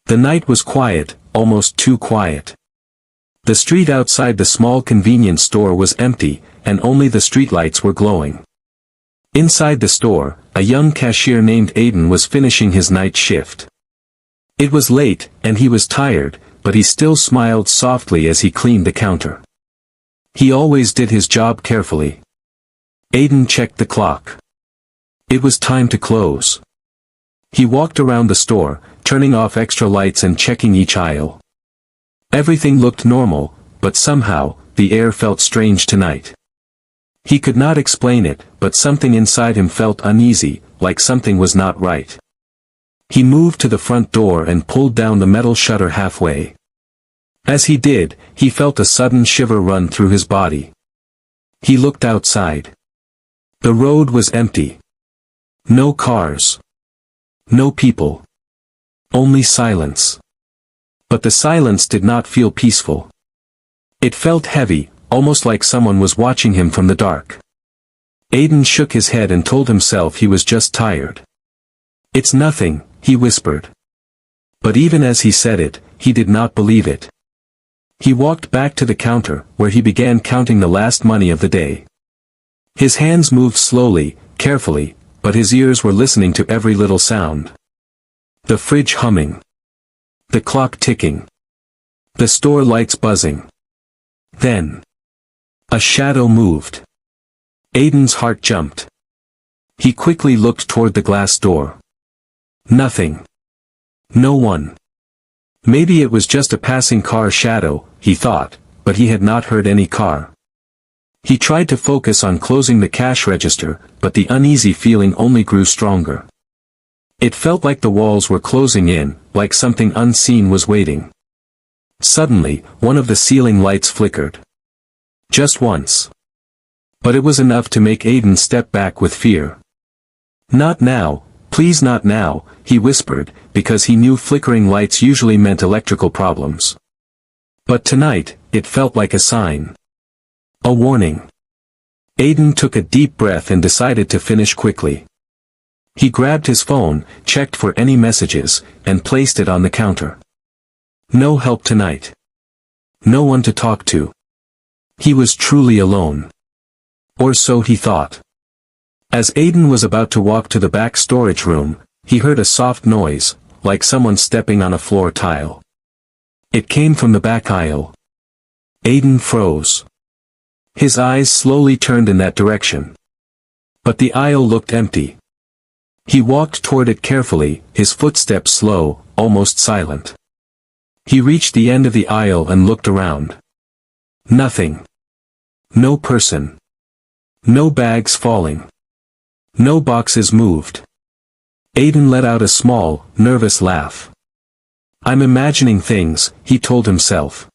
The night was quiet, almost too quiet. The street outside the small convenience store was empty, and only the streetlights were glowing. Inside the store, a young cashier named Aiden was finishing his night shift. It was late, and he was tired, but he still smiled softly as he cleaned the counter. He always did his job carefully. Aiden checked the clock. It was time to close. He walked around the store, turning off extra lights and checking each aisle. Everything looked normal, but somehow, the air felt strange tonight. He could not explain it, but something inside him felt uneasy, like something was not right. He moved to the front door and pulled down the metal shutter halfway. As he did, he felt a sudden shiver run through his body. He looked outside. The road was empty. No cars. No people. Only silence. But the silence did not feel peaceful. It felt heavy, almost like someone was watching him from the dark. Aiden shook his head and told himself he was just tired. "It's nothing," he whispered. But even as he said it, he did not believe it. He walked back to the counter, where he began counting the last money of the day. His hands moved slowly, carefully, but his ears were listening to every little sound. The fridge humming. The clock ticking. The store lights buzzing. Then, a shadow moved. Aiden's heart jumped. He quickly looked toward the glass door. Nothing. No one. Maybe it was just a passing car shadow, he thought, but he had not heard any car. He tried to focus on closing the cash register, but the uneasy feeling only grew stronger. It felt like the walls were closing in, like something unseen was waiting. Suddenly, one of the ceiling lights flickered. Just once. But it was enough to make Aiden step back with fear. "Not now, please not now," he whispered, because he knew flickering lights usually meant electrical problems. But tonight, it felt like a sign. A warning. Aiden took a deep breath and decided to finish quickly. He grabbed his phone, checked for any messages, and placed it on the counter. No help tonight. No one to talk to. He was truly alone. Or so he thought. As Aiden was about to walk to the back storage room, he heard a soft noise, like someone stepping on a floor tile. It came from the back aisle. Aiden froze. His eyes slowly turned in that direction. But the aisle looked empty. He walked toward it carefully, his footsteps slow, almost silent. He reached the end of the aisle and looked around. Nothing. No person. No bags falling. No boxes moved. Aiden let out a small, nervous laugh. "I'm imagining things," he told himself.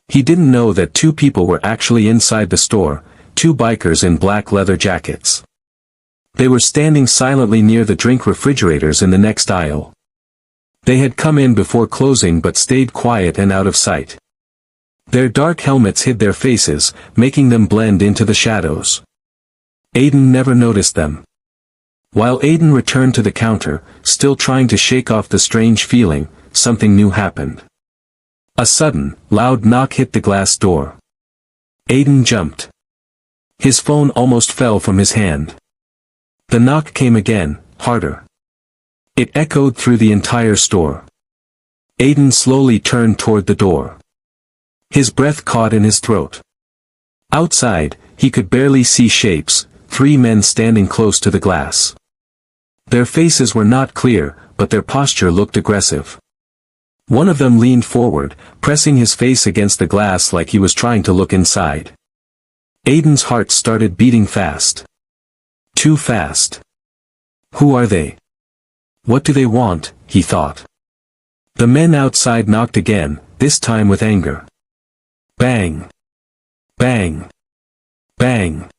He didn't know that two people were actually inside the store, two bikers in black leather jackets. They were standing silently near the drink refrigerators in the next aisle. They had come in before closing but stayed quiet and out of sight. Their dark helmets hid their faces, making them blend into the shadows. Aiden never noticed them. While Aiden returned to the counter, still trying to shake off the strange feeling, something new happened. A sudden, loud knock hit the glass door. Aiden jumped. His phone almost fell from his hand. The knock came again, harder. It echoed through the entire store. Aiden slowly turned toward the door. His breath caught in his throat. Outside, he could barely see shapes, three men standing close to the glass. Their faces were not clear, but their posture looked aggressive. One of them leaned forward, pressing his face against the glass like he was trying to look inside. Aiden's heart started beating fast. Too fast. Who are they? What do they want, he thought. The men outside knocked again, this time with anger. Bang. Bang. Bang.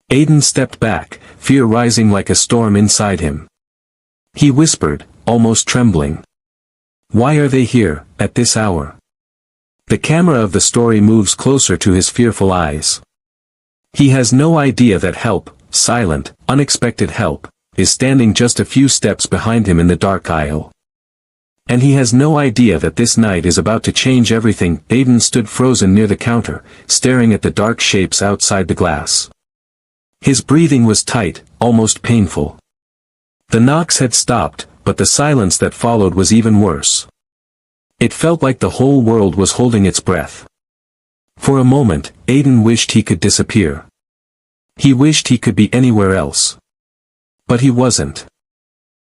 Aiden stepped back, fear rising like a storm inside him. He whispered, almost trembling. "Why are they here, at this hour?" The camera of the story moves closer to his fearful eyes. He has no idea that help, silent, unexpected help, is standing just a few steps behind him in the dark aisle. And he has no idea that this night is about to change everything. Aiden stood frozen near the counter, staring at the dark shapes outside the glass. His breathing was tight, almost painful. The knocks had stopped, but the silence that followed was even worse. It felt like the whole world was holding its breath. For a moment, Aiden wished he could disappear. He wished he could be anywhere else. But he wasn't.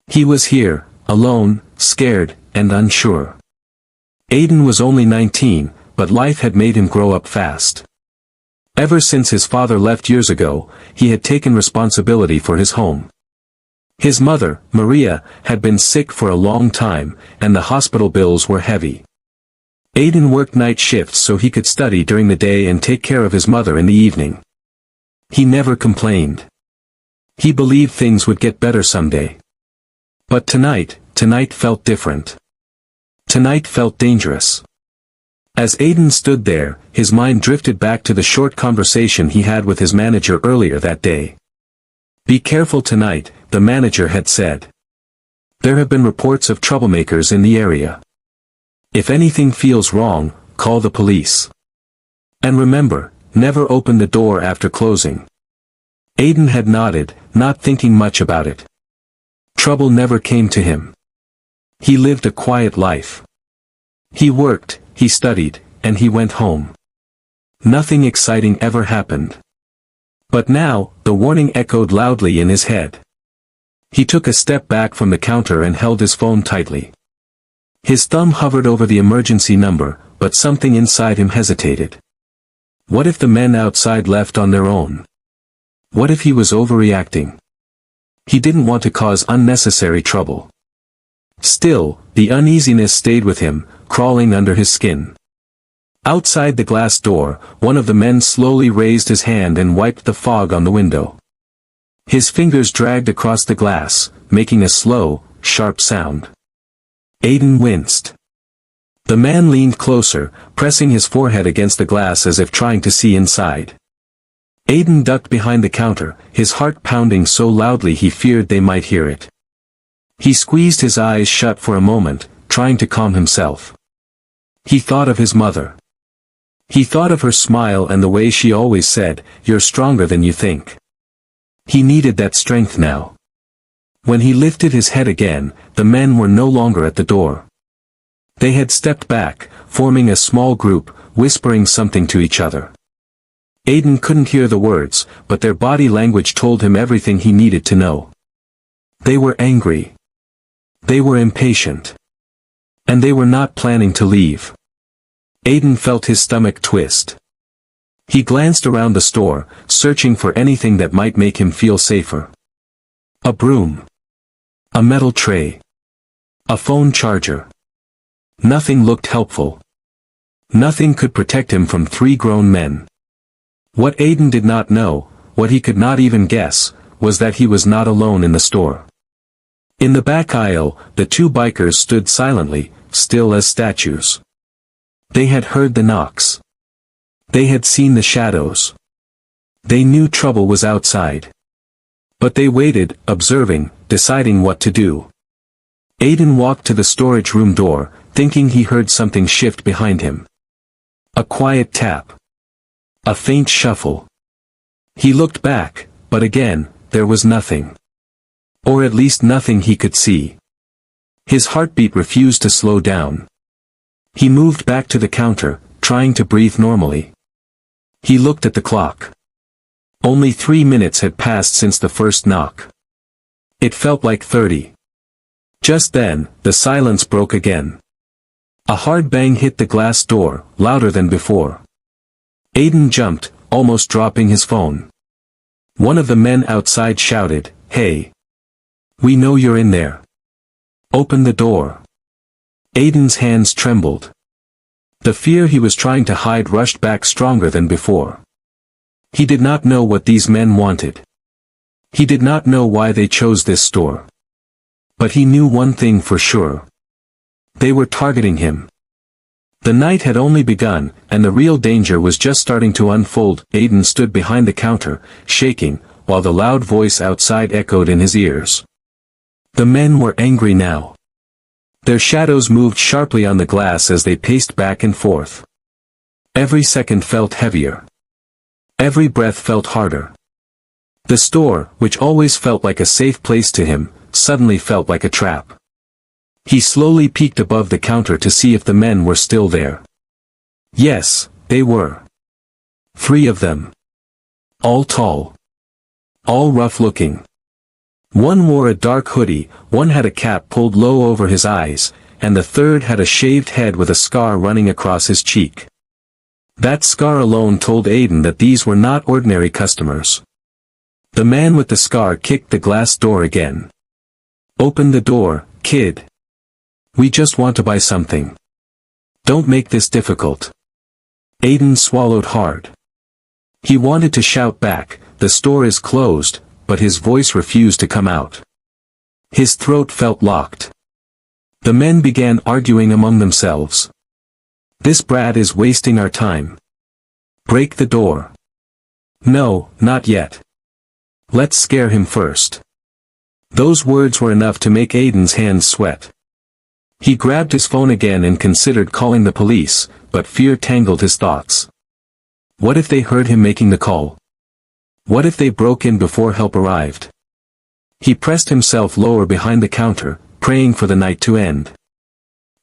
He was here, alone, scared, and unsure. Aiden was only 19, but life had made him grow up fast. Ever since his father left years ago, he had taken responsibility for his home. His mother, Maria, had been sick for a long time, and the hospital bills were heavy. Aiden worked night shifts so he could study during the day and take care of his mother in the evening. He never complained. He believed things would get better someday. But tonight felt different. Tonight felt dangerous. As Aiden stood there, his mind drifted back to the short conversation he had with his manager earlier that day. "Be careful tonight," the manager had said. "There have been reports of troublemakers in the area. If anything feels wrong, call the police. And remember, never open the door after closing." Aiden had nodded, not thinking much about it. Trouble never came to him. He lived a quiet life. He worked, he studied, and he went home. Nothing exciting ever happened. But now, the warning echoed loudly in his head. He took a step back from the counter and held his phone tightly. His thumb hovered over the emergency number, but something inside him hesitated. What if the men outside left on their own? What if he was overreacting? He didn't want to cause unnecessary trouble. Still, the uneasiness stayed with him, crawling under his skin. Outside the glass door, one of the men slowly raised his hand and wiped the fog on the window. His fingers dragged across the glass, making a slow, sharp sound. Aiden winced. The man leaned closer, pressing his forehead against the glass as if trying to see inside. Aiden ducked behind the counter, his heart pounding so loudly he feared they might hear it. He squeezed his eyes shut for a moment, trying to calm himself. He thought of his mother. He thought of her smile and the way she always said, "You're stronger than you think." He needed that strength now. When he lifted his head again, the men were no longer at the door. They had stepped back, forming a small group, whispering something to each other. Aiden couldn't hear the words, but their body language told him everything he needed to know. They were angry. They were impatient. And they were not planning to leave. Aiden felt his stomach twist. He glanced around the store, searching for anything that might make him feel safer. A broom. A metal tray. A phone charger. Nothing looked helpful. Nothing could protect him from three grown men. What Aiden did not know, what he could not even guess, was that he was not alone in the store. In the back aisle, the two bikers stood silently, still as statues. They had heard the knocks. They had seen the shadows. They knew trouble was outside. But they waited, observing, deciding what to do. Aiden walked to the storage room door, thinking he heard something shift behind him. A quiet tap. A faint shuffle. He looked back, but again, there was nothing. Or at least nothing he could see. His heartbeat refused to slow down. He moved back to the counter, trying to breathe normally. He looked at the clock. Only 3 minutes had passed since the first knock. It felt like 30. Just then, the silence broke again. A hard bang hit the glass door, louder than before. Aiden jumped, almost dropping his phone. One of the men outside shouted, "Hey! We know you're in there. Open the door." Aiden's hands trembled. The fear he was trying to hide rushed back stronger than before. He did not know what these men wanted. He did not know why they chose this store. But he knew one thing for sure. They were targeting him. The night had only begun, and the real danger was just starting to unfold. Aiden stood behind the counter, shaking, while the loud voice outside echoed in his ears. The men were angry now. Their shadows moved sharply on the glass as they paced back and forth. Every second felt heavier. Every breath felt harder. The store, which always felt like a safe place to him, suddenly felt like a trap. He slowly peeked above the counter to see if the men were still there. Yes, they were. 3 of them. All tall. All rough-looking. One wore a dark hoodie, one had a cap pulled low over his eyes, and the third had a shaved head with a scar running across his cheek. That scar alone told Aiden that these were not ordinary customers. The man with the scar kicked the glass door again. "Open the door, kid. We just want to buy something. Don't make this difficult." Aiden swallowed hard. He wanted to shout back, "The store is closed," but his voice refused to come out. His throat felt locked. The men began arguing among themselves. "This brat is wasting our time. Break the door." "No, not yet. Let's scare him first." Those words were enough to make Aiden's hands sweat. He grabbed his phone again and considered calling the police, but fear tangled his thoughts. What if they heard him making the call? What if they broke in before help arrived? He pressed himself lower behind the counter, praying for the night to end.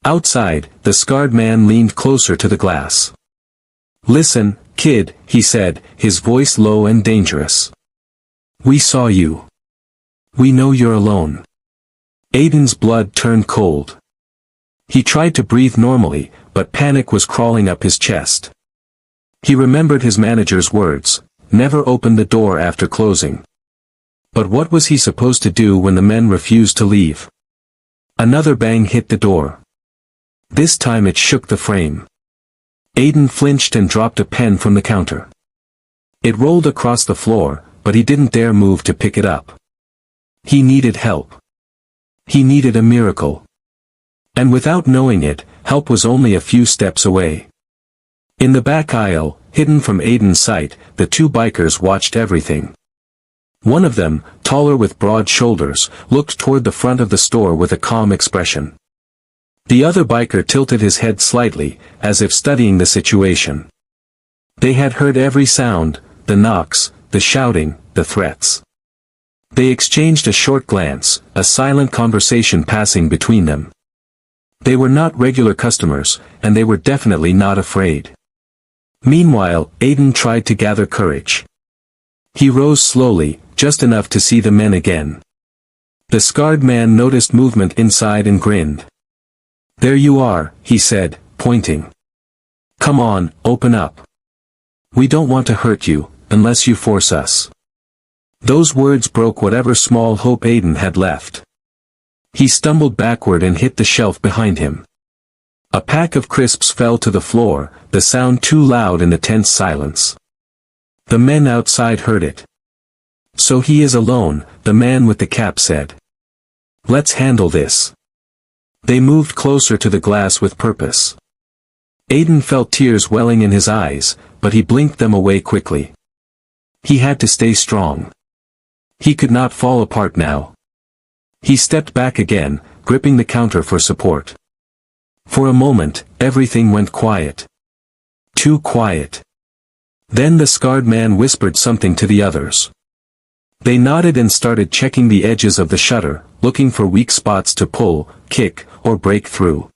Outside, the scarred man leaned closer to the glass. "Listen, kid," he said, his voice low and dangerous. "We saw you. We know you're alone." Aiden's blood turned cold. He tried to breathe normally, but panic was crawling up his chest. He remembered his manager's words, "Never open the door after closing." But what was he supposed to do when the men refused to leave? Another bang hit the door. This time it shook the frame. Aiden flinched and dropped a pen from the counter. It rolled across the floor, but he didn't dare move to pick it up. He needed help. He needed a miracle. And without knowing it, help was only a few steps away. In the back aisle, hidden from Aiden's sight, the 2 bikers watched everything. One of them, taller with broad shoulders, looked toward the front of the store with a calm expression. The other biker tilted his head slightly, as if studying the situation. They had heard every sound, the knocks, the shouting, the threats. They exchanged a short glance, a silent conversation passing between them. They were not regular customers, and they were definitely not afraid. Meanwhile, Aiden tried to gather courage. He rose slowly, just enough to see the men again. The scarred man noticed movement inside and grinned. "There you are," he said, pointing. "Come on, open up. We don't want to hurt you, unless you force us." Those words broke whatever small hope Aiden had left. He stumbled backward and hit the shelf behind him. A pack of crisps fell to the floor, the sound too loud in the tense silence. The men outside heard it. "So he is alone," the man with the cap said. "Let's handle this." They moved closer to the glass with purpose. Aiden felt tears welling in his eyes, but he blinked them away quickly. He had to stay strong. He could not fall apart now. He stepped back again, gripping the counter for support. For a moment, everything went quiet. Too quiet. Then the scarred man whispered something to the others. They nodded and started checking the edges of the shutter, looking for weak spots to pull, kick, or break through.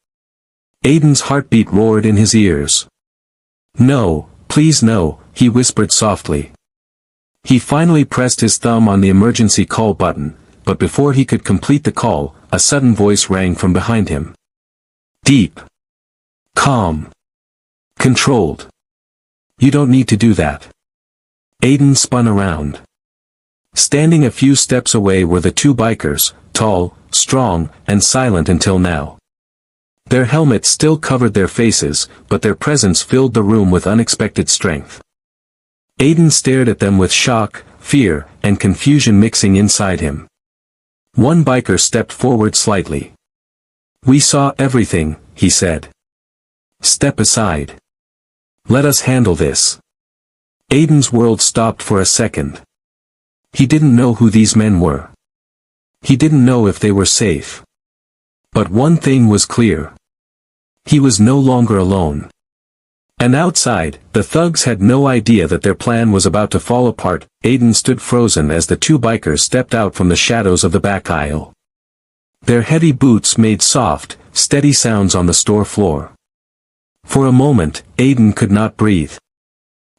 Aiden's heartbeat roared in his ears. "No, please no," he whispered softly. He finally pressed his thumb on the emergency call button, but before he could complete the call, a sudden voice rang from behind him. Deep. Calm. Controlled. "You don't need to do that." Aiden spun around. Standing a few steps away were the 2 bikers, tall, strong, and silent until now. Their helmets still covered their faces, but their presence filled the room with unexpected strength. Aiden stared at them with shock, fear, and confusion mixing inside him. One biker stepped forward slightly. "We saw everything," he said. "Step aside. Let us handle this." Aiden's world stopped for a second. He didn't know who these men were. He didn't know if they were safe. But one thing was clear. He was no longer alone. And outside, the thugs had no idea that their plan was about to fall apart. Aiden stood frozen as the two bikers stepped out from the shadows of the back aisle. Their heavy boots made soft, steady sounds on the store floor. For a moment, Aiden could not breathe.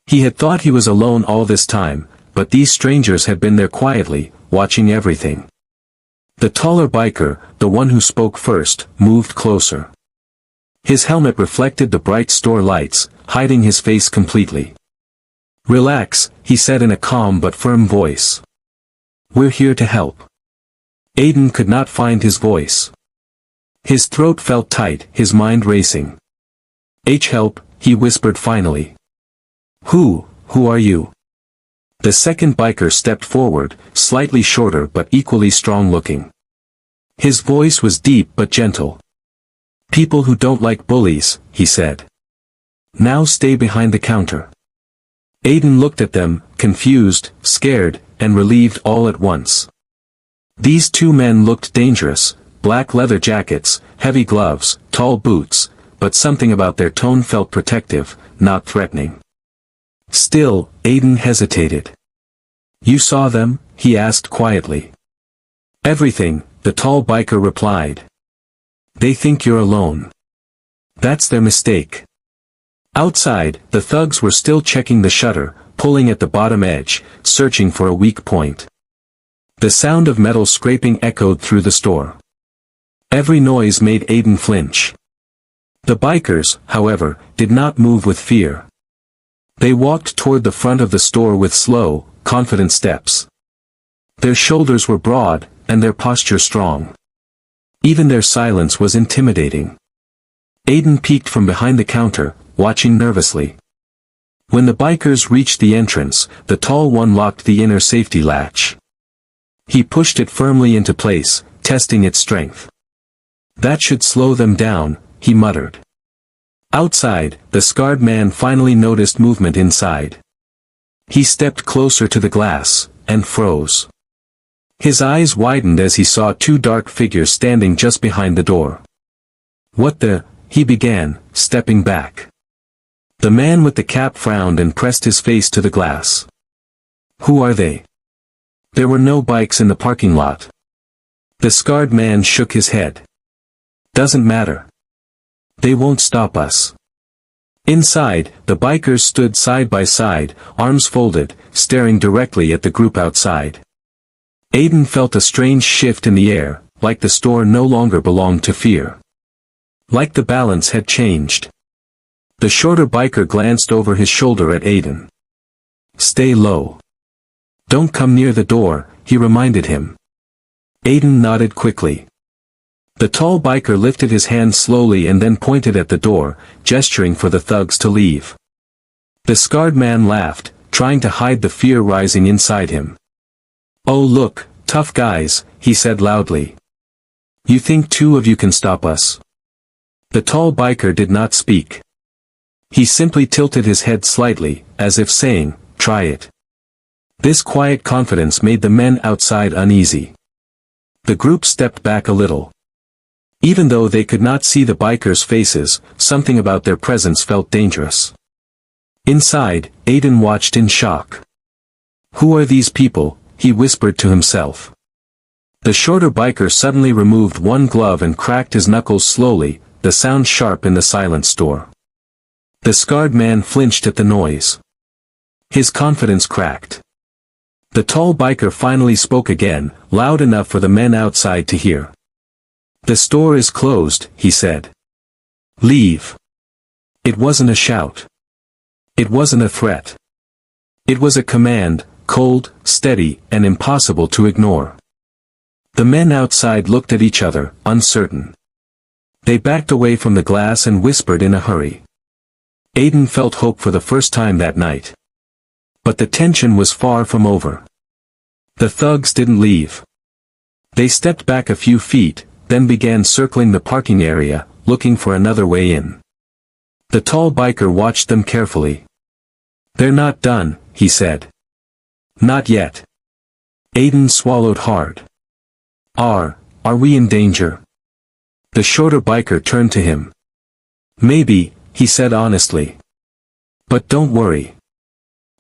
He had thought he was alone all this time, but these strangers had been there quietly, watching everything. The taller biker, the one who spoke first, moved closer. His helmet reflected the bright store lights, hiding his face completely. "Relax," he said in a calm but firm voice. "We're here to help." Aiden could not find his voice. His throat felt tight, his mind racing. "Help," he whispered finally. Who are you?" The second biker stepped forward, slightly shorter but equally strong-looking. His voice was deep but gentle. "People who don't like bullies," he said. "Now stay behind the counter." Aiden looked at them, confused, scared, and relieved all at once. These two men looked dangerous, black leather jackets, heavy gloves, tall boots, but something about their tone felt protective, not threatening. Still, Aiden hesitated. "You saw them?" he asked quietly. "Everything," the tall biker replied. "They think you're alone. That's their mistake." Outside, the thugs were still checking the shutter, pulling at the bottom edge, searching for a weak point. The sound of metal scraping echoed through the store. Every noise made Aiden flinch. The bikers, however, did not move with fear. They walked toward the front of the store with slow, confident steps. Their shoulders were broad, and their posture strong. Even their silence was intimidating. Aiden peeked from behind the counter, watching nervously. When the bikers reached the entrance, the tall one locked the inner safety latch. He pushed it firmly into place, testing its strength. "That should slow them down," he muttered. Outside, the scarred man finally noticed movement inside. He stepped closer to the glass, and froze. His eyes widened as he saw two dark figures standing just behind the door. "What the?" he began, stepping back. The man with the cap frowned and pressed his face to the glass. "Who are they?" There were no bikes in the parking lot. The scarred man shook his head. "Doesn't matter. They won't stop us." Inside, the bikers stood side by side, arms folded, staring directly at the group outside. Aiden felt a strange shift in the air, like the store no longer belonged to fear. Like the balance had changed. The shorter biker glanced over his shoulder at Aiden. "Stay low. Don't come near the door," he reminded him. Aiden nodded quickly. The tall biker lifted his hand slowly and then pointed at the door, gesturing for the thugs to leave. The scarred man laughed, trying to hide the fear rising inside him. "Oh look, tough guys," he said loudly. "You think two of you can stop us?" The tall biker did not speak. He simply tilted his head slightly, as if saying, "Try it." This quiet confidence made the men outside uneasy. The group stepped back a little. Even though they could not see the bikers' faces, something about their presence felt dangerous. Inside, Aiden watched in shock. "Who are these people?" he whispered to himself. The shorter biker suddenly removed one glove and cracked his knuckles slowly, the sound sharp in the silent store. The scarred man flinched at the noise. His confidence cracked. The tall biker finally spoke again, loud enough for the men outside to hear. "The store is closed," he said. "Leave." It wasn't a shout. It wasn't a threat. It was a command, cold, steady, and impossible to ignore. The men outside looked at each other, uncertain. They backed away from the glass and whispered in a hurry. Aiden felt hope for the first time that night. But the tension was far from over. The thugs didn't leave. They stepped back a few feet, then began circling the parking area, looking for another way in. The tall biker watched them carefully. "They're not done," he said. "Not yet." Aiden swallowed hard. Are we in danger?" The shorter biker turned to him. "Maybe," he said honestly. "But don't worry.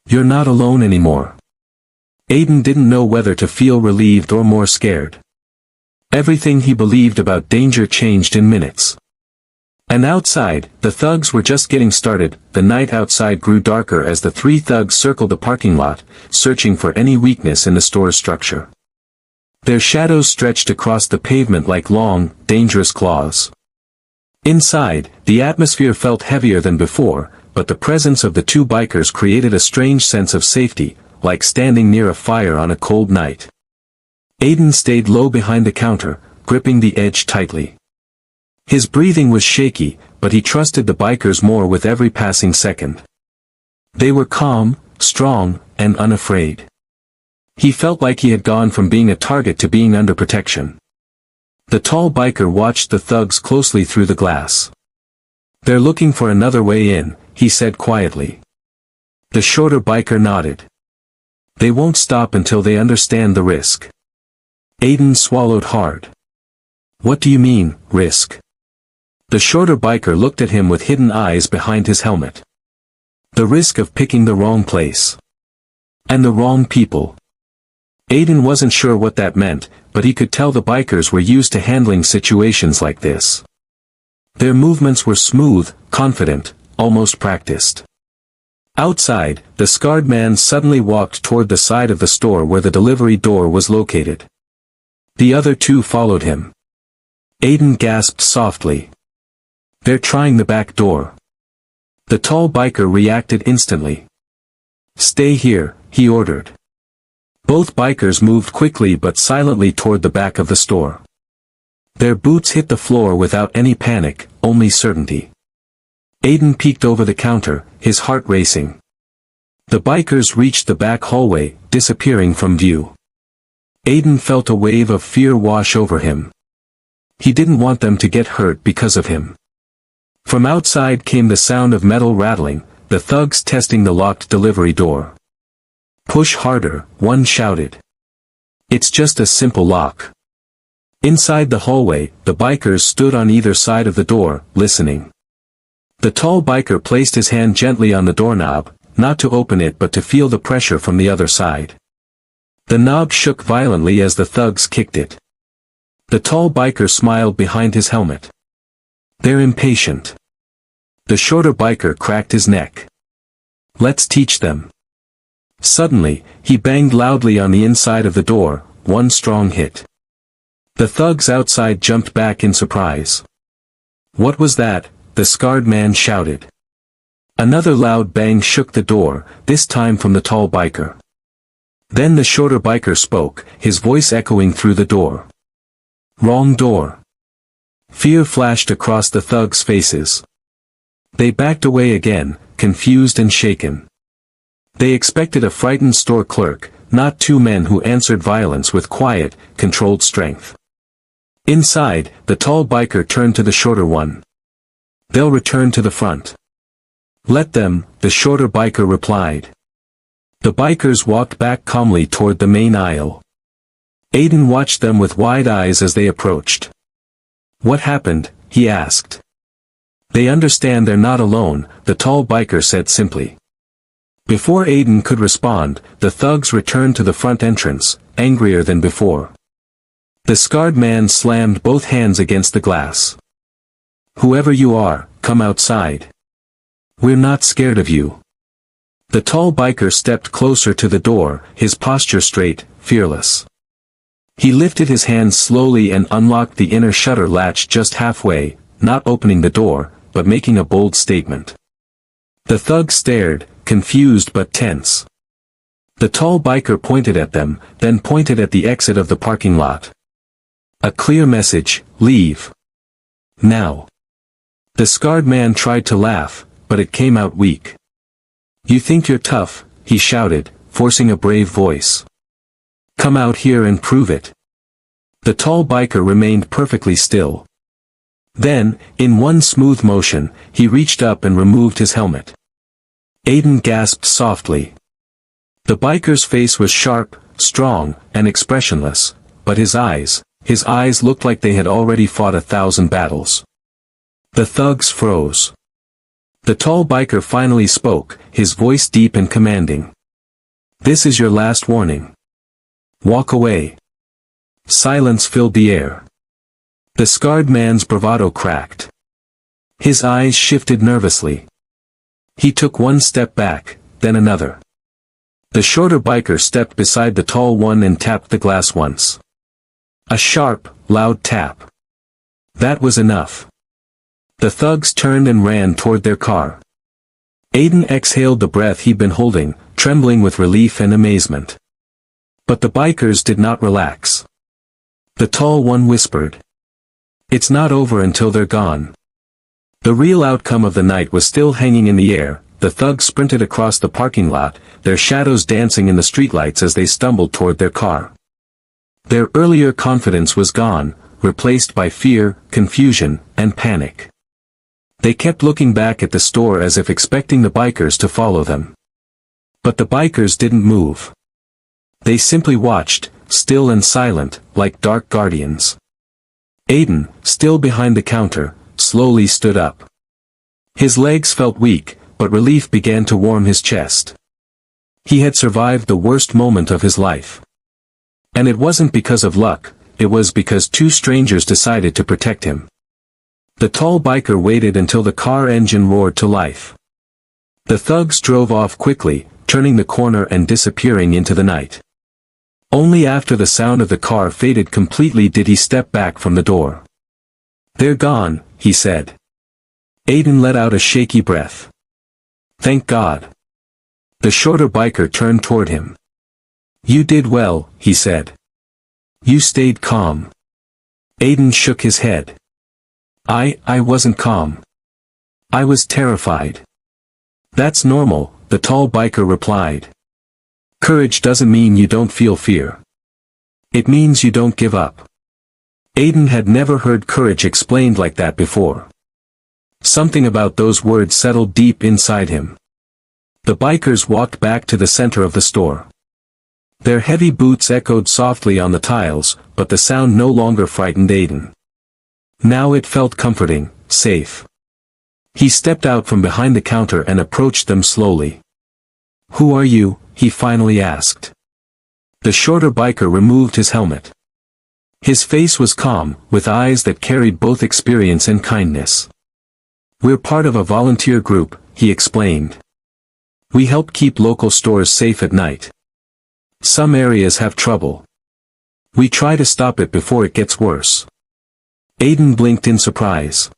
You're not alone anymore." Aiden didn't know whether to feel relieved or more scared. Everything he believed about danger changed in minutes. And outside, the thugs were just getting started. The night outside grew darker as the three thugs circled the parking lot, searching for any weakness in the store's structure. Their shadows stretched across the pavement like long, dangerous claws. Inside, the atmosphere felt heavier than before, but the presence of the two bikers created a strange sense of safety, like standing near a fire on a cold night. Aiden stayed low behind the counter, gripping the edge tightly. His breathing was shaky, but he trusted the bikers more with every passing second. They were calm, strong, and unafraid. He felt like he had gone from being a target to being under protection. The tall biker watched the thugs closely through the glass. "They're looking for another way in," he said quietly. The shorter biker nodded. "They won't stop until they understand the risk." Aiden swallowed hard. "What do you mean, risk?" The shorter biker looked at him with hidden eyes behind his helmet. "The risk of picking the wrong place. And the wrong people." Aiden wasn't sure what that meant, but he could tell the bikers were used to handling situations like this. Their movements were smooth, confident, almost practiced. Outside, the scarred man suddenly walked toward the side of the store where the delivery door was located. The other two followed him. Aiden gasped softly. "They're trying the back door." The tall biker reacted instantly. "Stay here," he ordered. Both bikers moved quickly but silently toward the back of the store. Their boots hit the floor without any panic, only certainty. Aiden peeked over the counter, his heart racing. The bikers reached the back hallway, disappearing from view. Aiden felt a wave of fear wash over him. He didn't want them to get hurt because of him. From outside came the sound of metal rattling, the thugs testing the locked delivery door. "Push harder," one shouted. "It's just a simple lock." Inside the hallway, the bikers stood on either side of the door, listening. The tall biker placed his hand gently on the doorknob, not to open it but to feel the pressure from the other side. The knob shook violently as the thugs kicked it. The tall biker smiled behind his helmet. "They're impatient." The shorter biker cracked his neck. "Let's teach them." Suddenly, he banged loudly on the inside of the door, one strong hit. The thugs outside jumped back in surprise. "What was that?" the scarred man shouted. Another loud bang shook the door, this time from the tall biker. Then the shorter biker spoke, his voice echoing through the door. "Wrong door." Fear flashed across the thugs' faces. They backed away again, confused and shaken. They expected a frightened store clerk, not two men who answered violence with quiet, controlled strength. Inside, the tall biker turned to the shorter one. "They'll return to the front." "Let them," the shorter biker replied. The bikers walked back calmly toward the main aisle. Aiden watched them with wide eyes as they approached. "What happened?" he asked. "They understand they're not alone," the tall biker said simply. Before Aiden could respond, the thugs returned to the front entrance, angrier than before. The scarred man slammed both hands against the glass. "Whoever you are, come outside. We're not scared of you." The tall biker stepped closer to the door, his posture straight, fearless. He lifted his hands slowly and unlocked the inner shutter latch just halfway, not opening the door, but making a bold statement. The thugs stared, confused but tense. The tall biker pointed at them, then pointed at the exit of the parking lot. A clear message: leave. Now. The scarred man tried to laugh, but it came out weak. "You think you're tough," he shouted, forcing a brave voice. "Come out here and prove it." The tall biker remained perfectly still. Then, in one smooth motion, he reached up and removed his helmet. Aiden gasped softly. The biker's face was sharp, strong, and expressionless, but his eyes, His eyes looked like they had already fought 1,000 battles. The thugs froze. The tall biker finally spoke, his voice deep and commanding. "This is your last warning. Walk away." Silence filled the air. The scarred man's bravado cracked. His eyes shifted nervously. He took one step back, then another. The shorter biker stepped beside the tall one and tapped the glass once. A sharp, loud tap. That was enough. The thugs turned and ran toward their car. Aiden exhaled the breath he'd been holding, trembling with relief and amazement. But the bikers did not relax. The tall one whispered. "It's not over until they're gone." The real outcome of the night was still hanging in the air. The thugs sprinted across the parking lot, their shadows dancing in the streetlights as they stumbled toward their car. Their earlier confidence was gone, replaced by fear, confusion, and panic. They kept looking back at the store as if expecting the bikers to follow them. But the bikers didn't move. They simply watched, still and silent, like dark guardians. Aiden, still behind the counter, slowly stood up. His legs felt weak, but relief began to warm his chest. He had survived the worst moment of his life. And it wasn't because of luck, it was because two strangers decided to protect him. The tall biker waited until the car engine roared to life. The thugs drove off quickly, turning the corner and disappearing into the night. Only after the sound of the car faded completely did he step back from the door. "They're gone," he said. Aiden let out a shaky breath. "Thank God." The shorter biker turned toward him. "You did well," he said. "You stayed calm." Aiden shook his head. I wasn't calm. I was terrified." "That's normal," the tall biker replied. "Courage doesn't mean you don't feel fear. It means you don't give up." Aiden had never heard courage explained like that before. Something about those words settled deep inside him. The bikers walked back to the center of the store. Their heavy boots echoed softly on the tiles, but the sound no longer frightened Aiden. Now it felt comforting, safe. He stepped out from behind the counter and approached them slowly. "Who are you?" he finally asked. The shorter biker removed his helmet. His face was calm, with eyes that carried both experience and kindness. "We're part of a volunteer group," he explained. "We help keep local stores safe at night. Some areas have trouble. We try to stop it before it gets worse." Aiden blinked in surprise.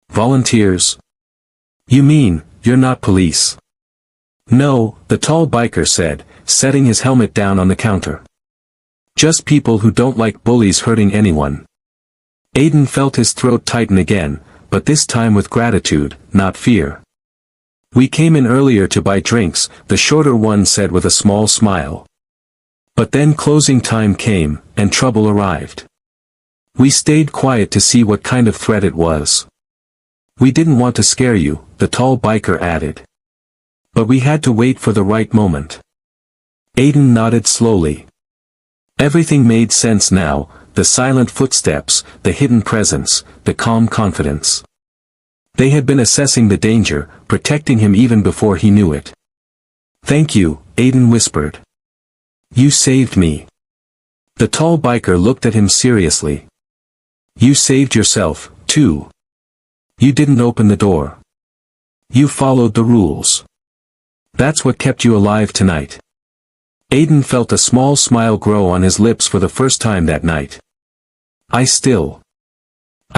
"Volunteers? You mean, you're not police?" "No," the tall biker said, setting his helmet down on the counter. "Just people who don't like bullies hurting anyone." Aiden felt his throat tighten again, but this time with gratitude, not fear. "We came in earlier to buy drinks," the shorter one said with a small smile. "But then closing time came, and trouble arrived. We stayed quiet to see what kind of threat it was. We didn't want to scare you," the tall biker added. "But we had to wait for the right moment." Aiden nodded slowly. Everything made sense now, the silent footsteps, the hidden presence, the calm confidence. They had been assessing the danger, protecting him even before he knew it. "Thank you," Aiden whispered. "You saved me." The tall biker looked at him seriously. "You saved yourself, too. You didn't open the door. You followed the rules. That's what kept you alive tonight." Aiden felt a small smile grow on his lips for the first time that night. I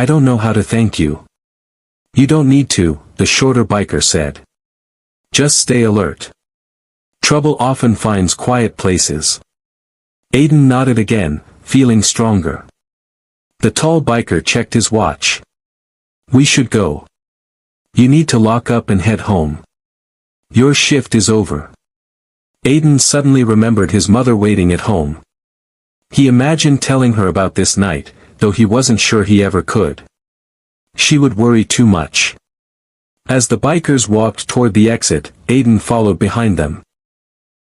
don't know how to thank you." "You don't need to," the shorter biker said. "Just stay alert. Trouble often finds quiet places." Aiden nodded again, feeling stronger. The tall biker checked his watch. "We should go. You need to lock up and head home. Your shift is over." Aiden suddenly remembered his mother waiting at home. He imagined telling her about this night, though he wasn't sure he ever could. She would worry too much. As the bikers walked toward the exit, Aiden followed behind them.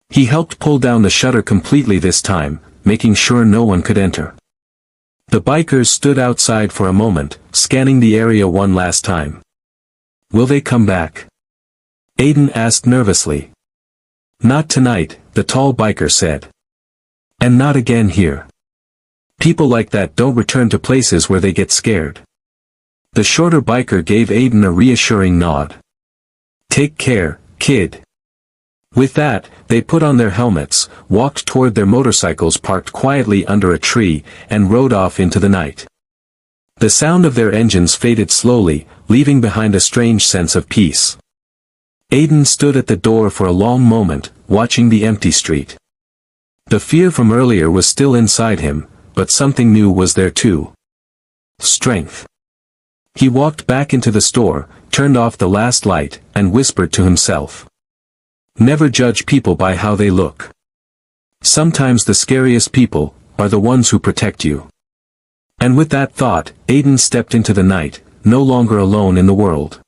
He helped pull down the shutter completely this time, making sure no one could enter. The bikers stood outside for a moment, scanning the area one last time. Will they come back? Aiden asked nervously. Not tonight, the tall biker said. And not again here. People like that don't return to places where they get scared. The shorter biker gave Aiden a reassuring nod. Take care, kid. With that, they put on their helmets, walked toward their motorcycles parked quietly under a tree, and rode off into the night. The sound of their engines faded slowly, leaving behind a strange sense of peace. Aiden stood at the door for a long moment, watching the empty street. The fear from earlier was still inside him, but something new was there too. Strength. He walked back into the store, turned off the last light, and whispered to himself. Never judge people by how they look. Sometimes the scariest people are the ones who protect you. And with that thought, Aiden stepped into the night, no longer alone in the world.